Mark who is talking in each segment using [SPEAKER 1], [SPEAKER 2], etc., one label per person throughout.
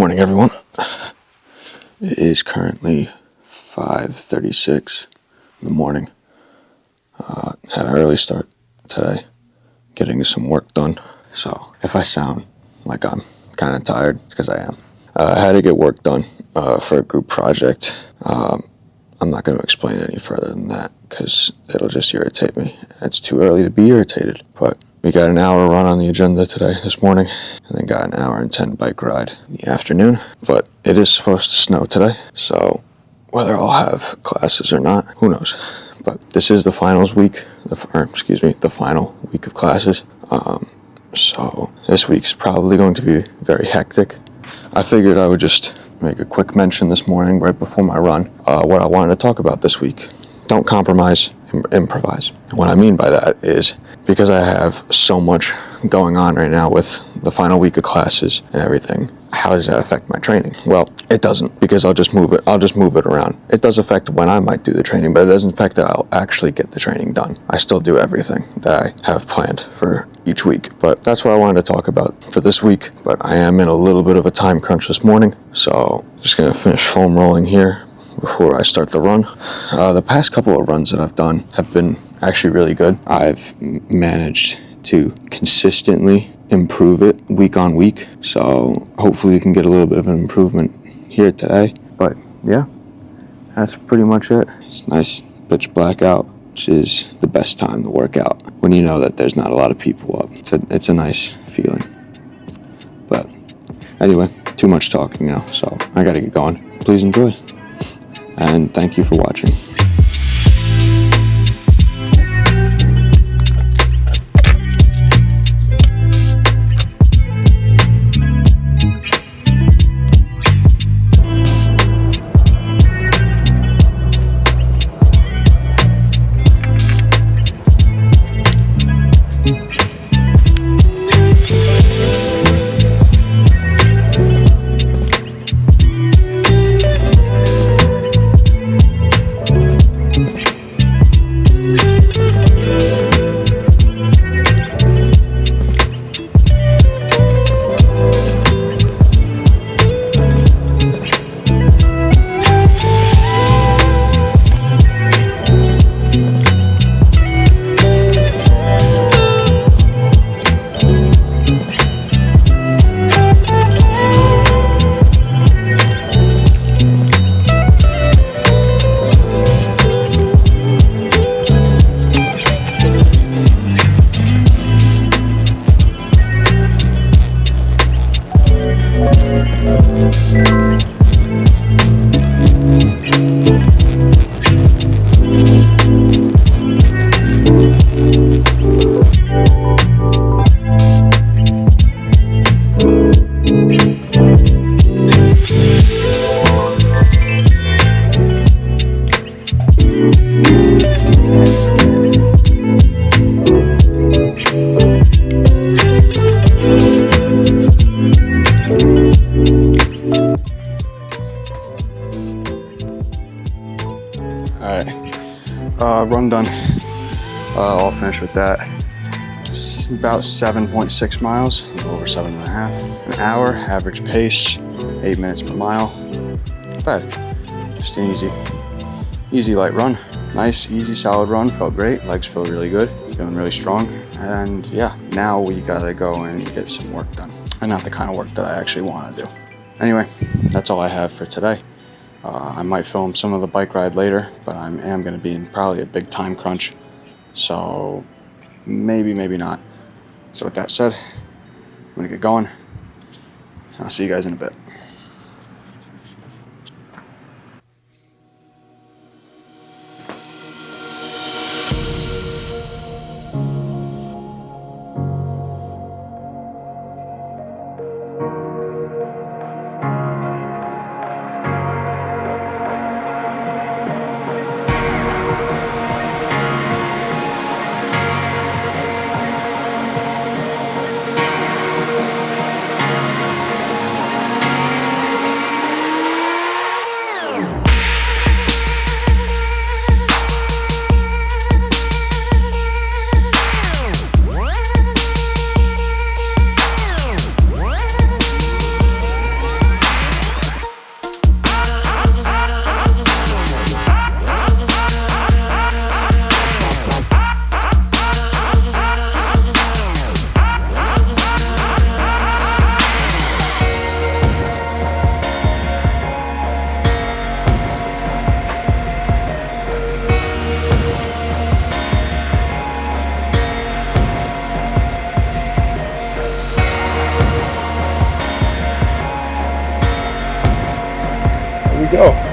[SPEAKER 1] Morning, everyone. It is currently 5:36 in the morning. Had an early start today, getting some work done. So if I sound like I'm kind of tired, it's because I am. I had to get work done for a group project. I'm not going to explain any further than that because it'll just irritate me. It's too early to be irritated, but we got an hour run on the agenda today, this morning, and then got an hour and 10 bike ride in the afternoon. But it is supposed to snow today, so whether I'll have classes or not, who knows. But this is the finals week, the final week of classes. So this week's probably going to be very hectic. I figured I would just make a quick mention this morning right before my run, what I wanted to talk about this week. Don't compromise, improvise. And what I mean by that is because I have so much going on right now with the final week of classes and everything, how does that affect my training? Well, it doesn't, because I'll just move it around. It does affect when I might do the training, but it doesn't affect that I'll actually get the training done. I still do everything that I have planned for each week, but that's what I wanted to talk about for this week. But I am in a little bit of a time crunch this morning, so just gonna finish foam rolling here before I start the run. The past couple of runs that I've done have been actually really good. I've managed to consistently improve it week on week, so hopefully we can get a little bit of an improvement here today. But yeah, that's pretty much it. It's nice pitch black out, which is the best time to work out when you know that there's not a lot of people up. It's a nice feeling. But anyway, too much talking now, so I gotta get going. Please enjoy, and thank you for watching. Run done. All finished with that. It's about 7.6 miles, a little over 7.5. An hour, average pace, 8 minutes per mile. Not bad. Just an easy light run. Nice, easy, solid run. Felt great. Legs feel really good. Feeling really strong. And yeah, now we gotta go and get some work done. And not the kind of work that I actually want to do. Anyway, that's all I have for today. I might film some of the bike ride later, but I am going to be in probably a big time crunch. So maybe not. So with that said, I'm going to get going. I'll see you guys in a bit. go.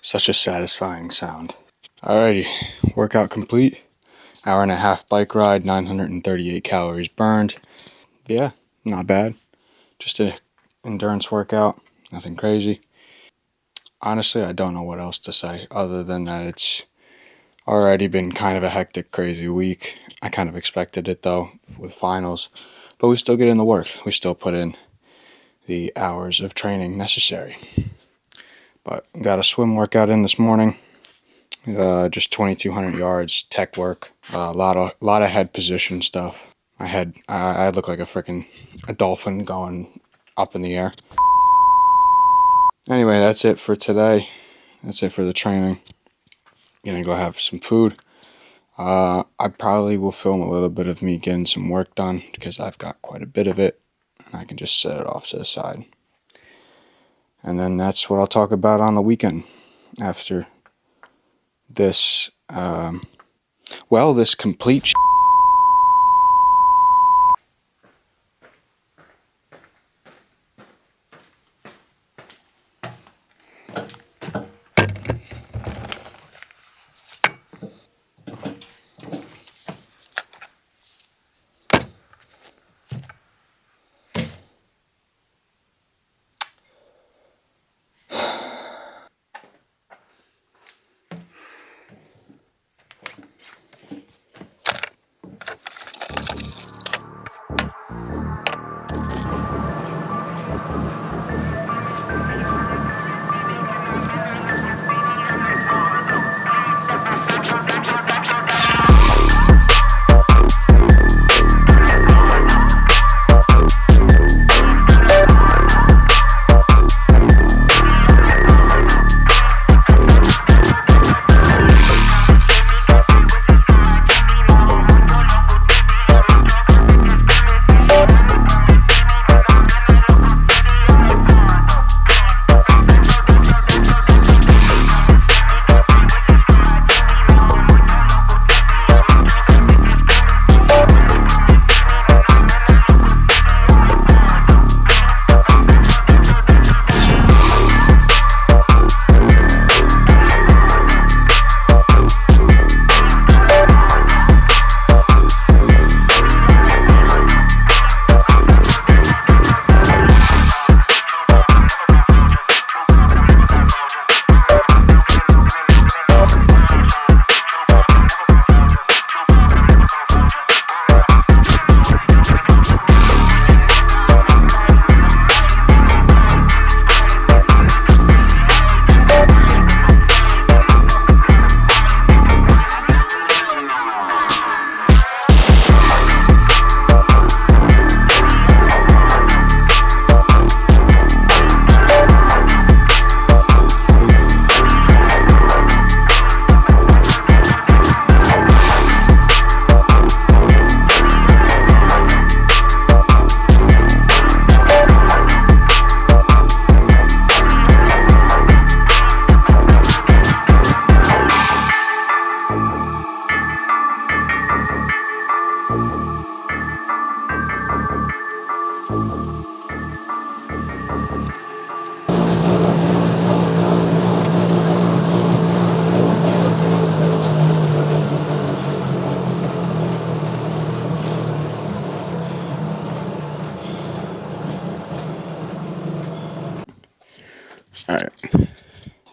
[SPEAKER 1] Such a satisfying sound. Alrighty, workout complete. Hour and a half bike ride, 938 calories burned. Yeah, not bad. Just an endurance workout, nothing crazy. Honestly, I don't know what else to say other than that it's already been kind of a hectic, crazy week. I kind of expected it though with finals, but we still get in the work. We still put in the hours of training necessary. But got a swim workout in this morning. Just 2,200 yards, tech work, a lot of head position stuff. I look like a dolphin going up in the air. Anyway, that's it for today. That's it for the training. Gonna go have some food. I probably will film a little bit of me getting some work done because I've got quite a bit of it, and I can just set it off to the side. And then that's what I'll talk about on the weekend after this. This complete. Alright,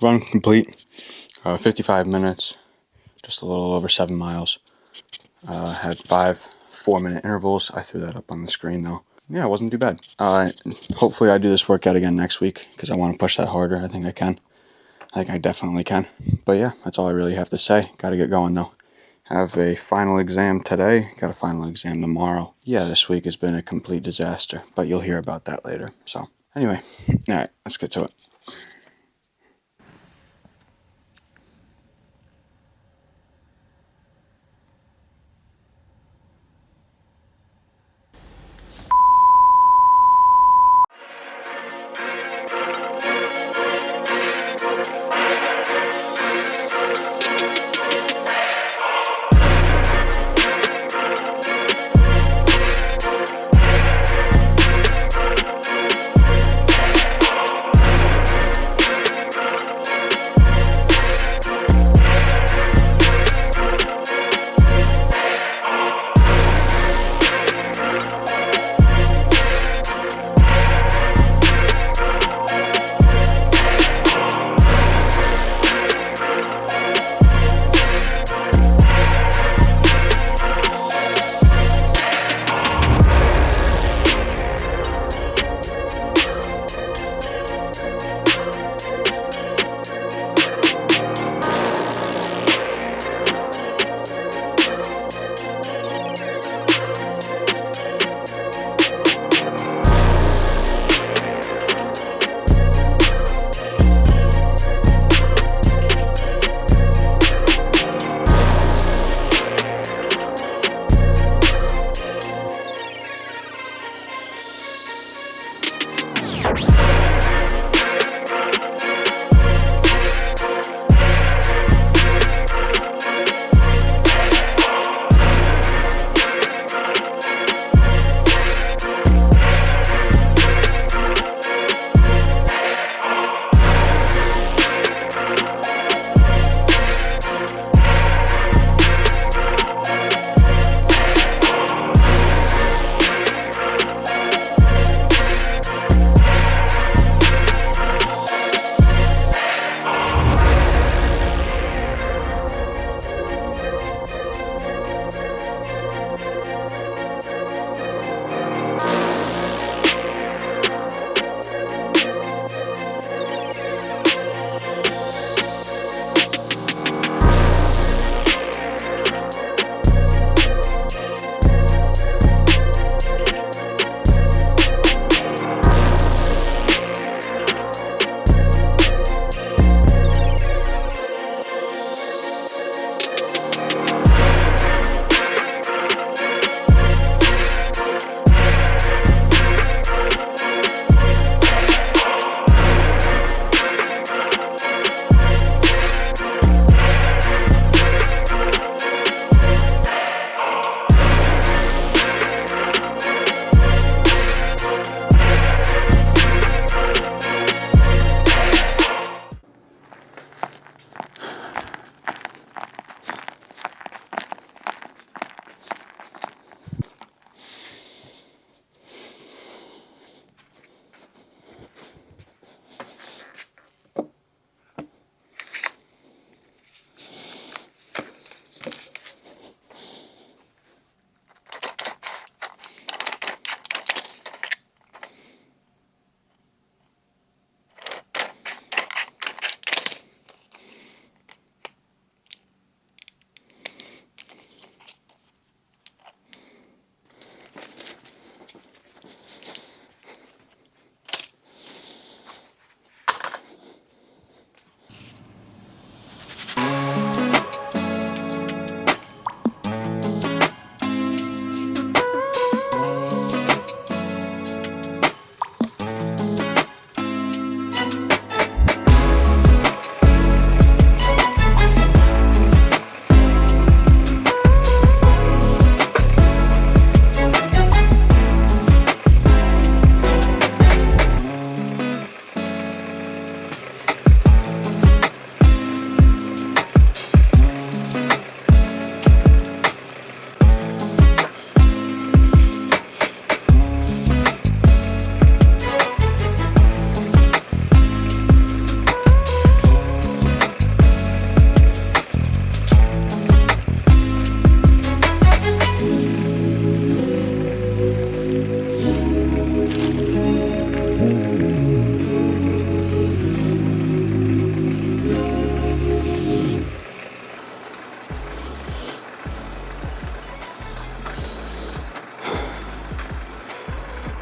[SPEAKER 1] run complete. 55 minutes, just a little over 7 miles. Had 5 4-minute intervals. I threw that up on the screen though. Yeah, it wasn't too bad. Hopefully I do this workout again next week because I want to push that harder. I think I can. Like, I definitely can. But yeah, that's all I really have to say. Gotta get going though. Have a final exam today. Got a final exam tomorrow. Yeah, this week has been a complete disaster, but you'll hear about that later. So, anyway, alright, let's get to it.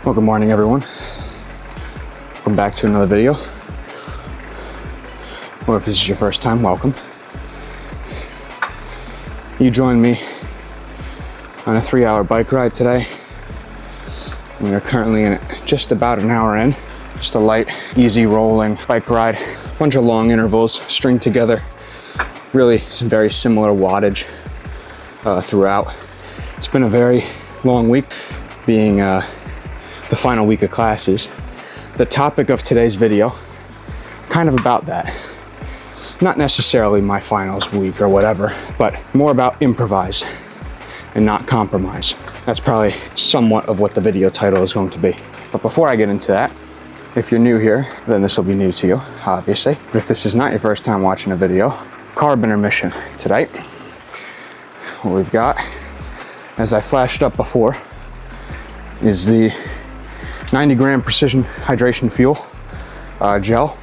[SPEAKER 2] Well, good morning, everyone. Welcome back to another video. Or if this is your first time, welcome. You joined me on a 3-hour bike ride today. We are currently in just about an hour in. Just a light, easy rolling bike ride. A bunch of long intervals stringed together. Really very similar wattage throughout. It's been a very long week, being the final week of classes. The topic of today's video, kind of about that. Not necessarily my finals week or whatever, but more about improvise and not compromise. That's probably somewhat of what the video title is going to be. But before I get into that, if you're new here, then this will be new to you, obviously. But if this is not your first time watching a video, carb intermission today. What we've got, as I flashed up before, is the 90-gram Precision Hydration Fuel gel.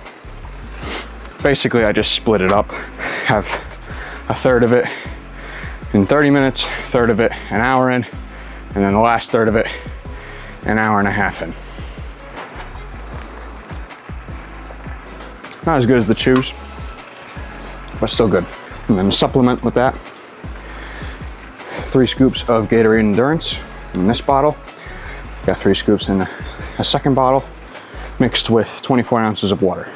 [SPEAKER 2] Basically, I just split it up. Have a third of it in 30 minutes, third of it an hour in, and then the last third of it an hour and a half in. Not as good as the chews, but still good. And then to supplement with that, 3 scoops of Gatorade Endurance in this bottle. Got 3 scoops in a second bottle, mixed with 24 ounces of water.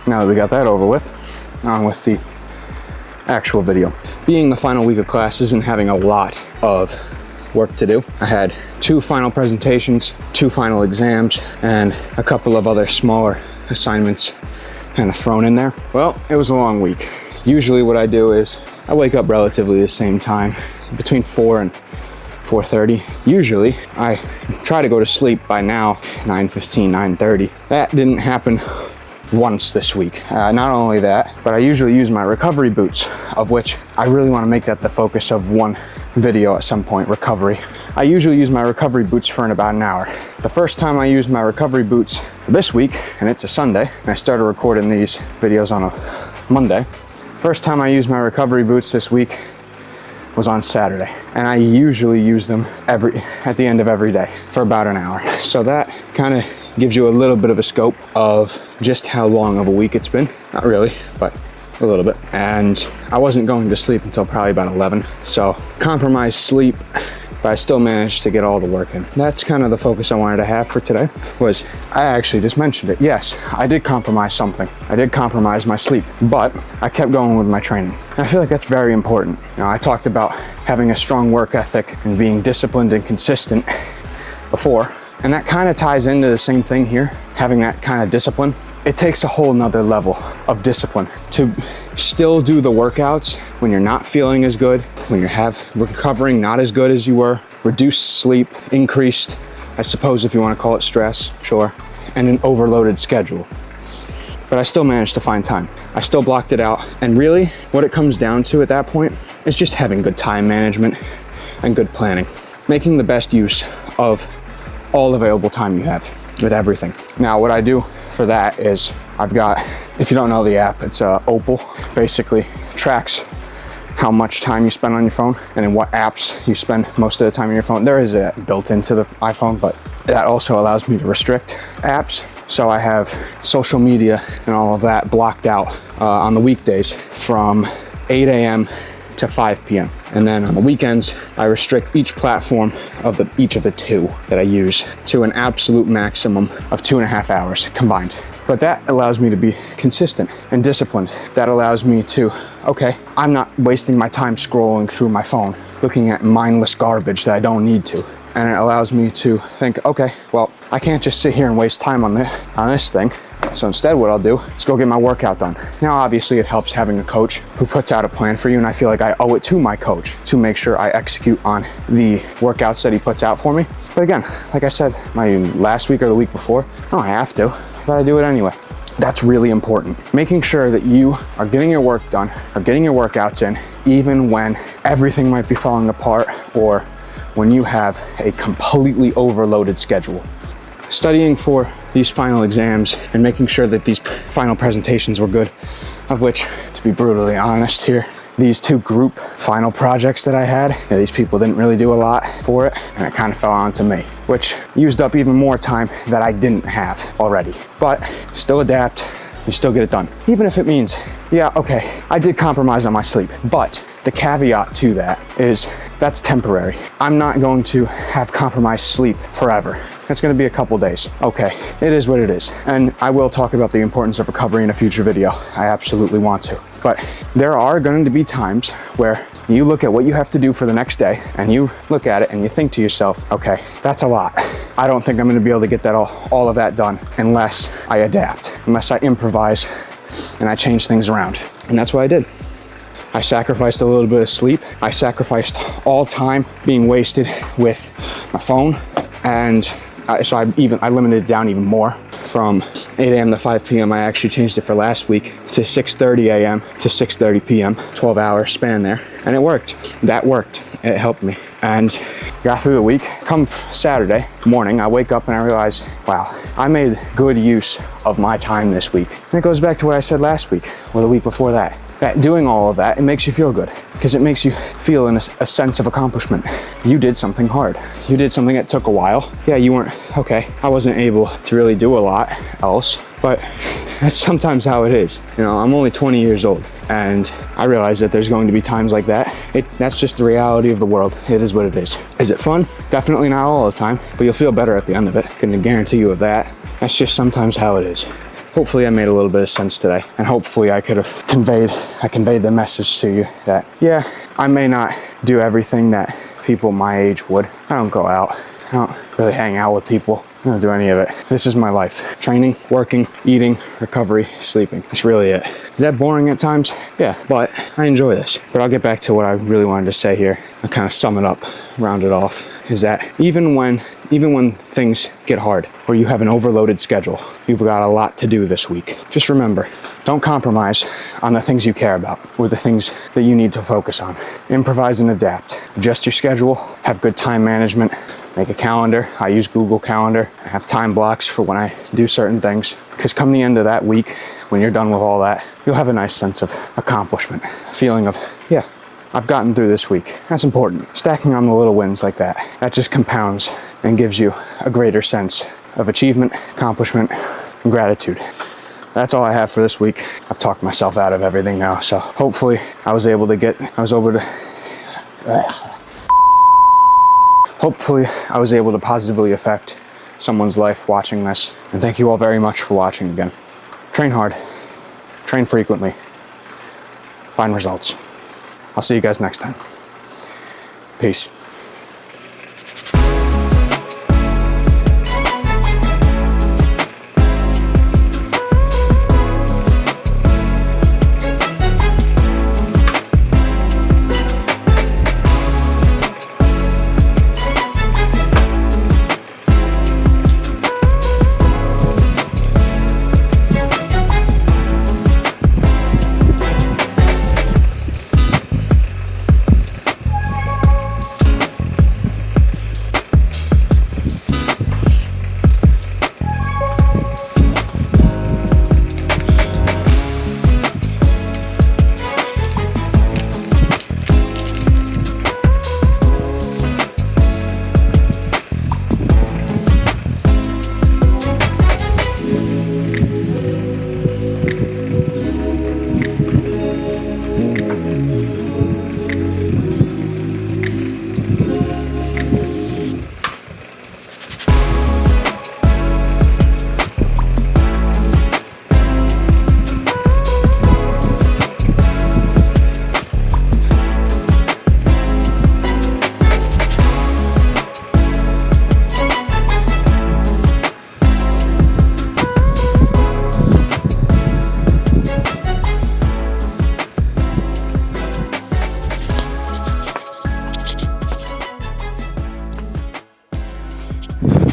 [SPEAKER 2] Now that we got that over with, on with the actual video. Being the final week of classes and having a lot of work to do, I had 2 final presentations, 2 final exams, and a couple of other smaller assignments kind of thrown in there. Well, it was a long week. Usually what I do is I wake up relatively the same time, between 4 and 4:30. Usually I try to go to sleep by now, 9:15, 9:30. That didn't happen once this week. Not only that, but I usually use my recovery boots, of which I really want to make that the focus of one video at some point, recovery. I usually use my recovery boots for in about an hour. The first time I used my recovery boots this week, and it's a Sunday, and I started recording these videos on a Monday. First time I used my recovery boots this week was on Saturday, and I usually use them at the end of every day for about an hour. So that kind of gives you a little bit of a scope of just how long of a week it's been. Not really, but a little bit. And I wasn't going to sleep until probably about 11. So compromised sleep, but I still managed to get all the work in. That's kind of the focus I wanted to have for today. Was I actually just mentioned it. Yes, I did compromise something. I did compromise my sleep, but I kept going with my training. And I feel like that's very important. You know, I talked about having a strong work ethic and being disciplined and consistent before. And that kind of ties into the same thing here, having that kind of discipline. It takes a whole nother level of discipline to still do the workouts when you're not feeling as good, when you're recovering not as good as you were, reduced sleep, increased, I suppose if you want to call it stress, sure, and an overloaded schedule. But I still managed to find time. I still blocked it out. And really, what it comes down to at that point is just having good time management and good planning. Making the best use of all available time you have with everything. Now, what I do for that is I've got, if you don't know the app, it's Opal. Basically tracks how much time you spend on your phone and in what apps you spend most of the time on your phone. There is a built into the iPhone, but that also allows me to restrict apps. So I have social media and all of that blocked out on the weekdays from 8 a.m. to 5 p.m. And then on the weekends, I restrict each platform of each of the 2 that I use to an absolute maximum of 2.5 hours combined. But that allows me to be consistent and disciplined. That allows me to, okay, I'm not wasting my time scrolling through my phone, looking at mindless garbage that I don't need to. And it allows me to think, okay, well, I can't just sit here and waste time on this thing. So instead what I'll do is go get my workout done. Now, obviously it helps having a coach who puts out a plan for you, and I feel like I owe it to my coach to make sure I execute on the workouts that he puts out for me. But again, like I said, my last week or the week before, I don't have to, but I do it anyway. That's really important. Making sure that you are getting your work done, are getting your workouts in, even when everything might be falling apart or when you have a completely overloaded schedule. Studying for these final exams and making sure that these final presentations were good, of which, to be brutally honest here, these 2 group final projects that I had, these people didn't really do a lot for it, and it kind of fell onto me, which used up even more time that I didn't have already. But still adapt, you still get it done. Even if it means, yeah, okay, I did compromise on my sleep, but the caveat to that is that's temporary. I'm not going to have compromised sleep forever. It's gonna be a couple days. Okay, it is what it is. And I will talk about the importance of recovery in a future video. I absolutely want to. But there are going to be times where you look at what you have to do for the next day and you look at it and you think to yourself, okay, that's a lot. I don't think I'm gonna be able to get that all of that done unless I adapt, unless I improvise and I change things around. And that's what I did. I sacrificed a little bit of sleep. I sacrificed all time being wasted with my phone. And so I limited it down even more. From 8 a.m. to 5 p.m. I actually changed it for last week to 6:30 a.m. to 6:30 p.m. 12-hour span there. And it worked. That worked. It helped me. And got through the week. Come Saturday morning, I wake up and I realize, wow, I made good use of my time this week. And it goes back to what I said last week or the week before that. That doing all of that, it makes you feel good because it makes you feel a sense of accomplishment. You did something hard. You did something that took a while. Yeah, you weren't, okay, I wasn't able to really do a lot else, but that's sometimes how it is. You know, I'm only 20 years old and I realize that there's going to be times like that. That's just the reality of the world. It is what it is. Is it fun? Definitely not all the time, but you'll feel better at the end of it. Can guarantee you of that. That's just sometimes how it is. Hopefully I made a little bit of sense today, and hopefully I conveyed the message to you that, yeah, I may not do everything that people my age would. I don't go out. I don't really hang out with people. I don't do any of it. This is my life. Training, working, eating, recovery, sleeping. That's really it. Is that boring at times? Yeah, but I enjoy this. But I'll get back to what I really wanted to say here and kind of sum it up, round it off, is that even when things get hard or you have an overloaded schedule, you've got a lot to do this week. Just remember, don't compromise on the things you care about or the things that you need to focus on. Improvise and adapt. Adjust your schedule, have good time management, make a calendar. I use Google Calendar. I have time blocks for when I do certain things. Because come the end of that week, when you're done with all that, you'll have a nice sense of accomplishment, a feeling of, yeah, I've gotten through this week. That's important. Stacking on the little wins like that just compounds and gives you a greater sense of achievement, accomplishment, and gratitude. That's all I have for this week. I've talked myself out of everything now, so hopefully I was able to positively affect someone's life watching this. And thank you all very much for watching again. Train hard, train frequently, find results. I'll see you guys next time. Peace.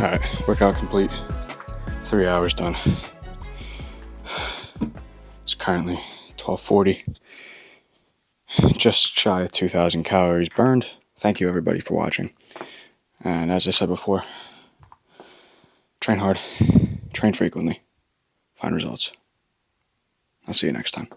[SPEAKER 2] All right, workout complete. 3 hours done. It's currently 12:40. Just shy of 2,000 calories burned. Thank you everybody for watching. And as I said before, train hard, train frequently, find results. I'll see you next time.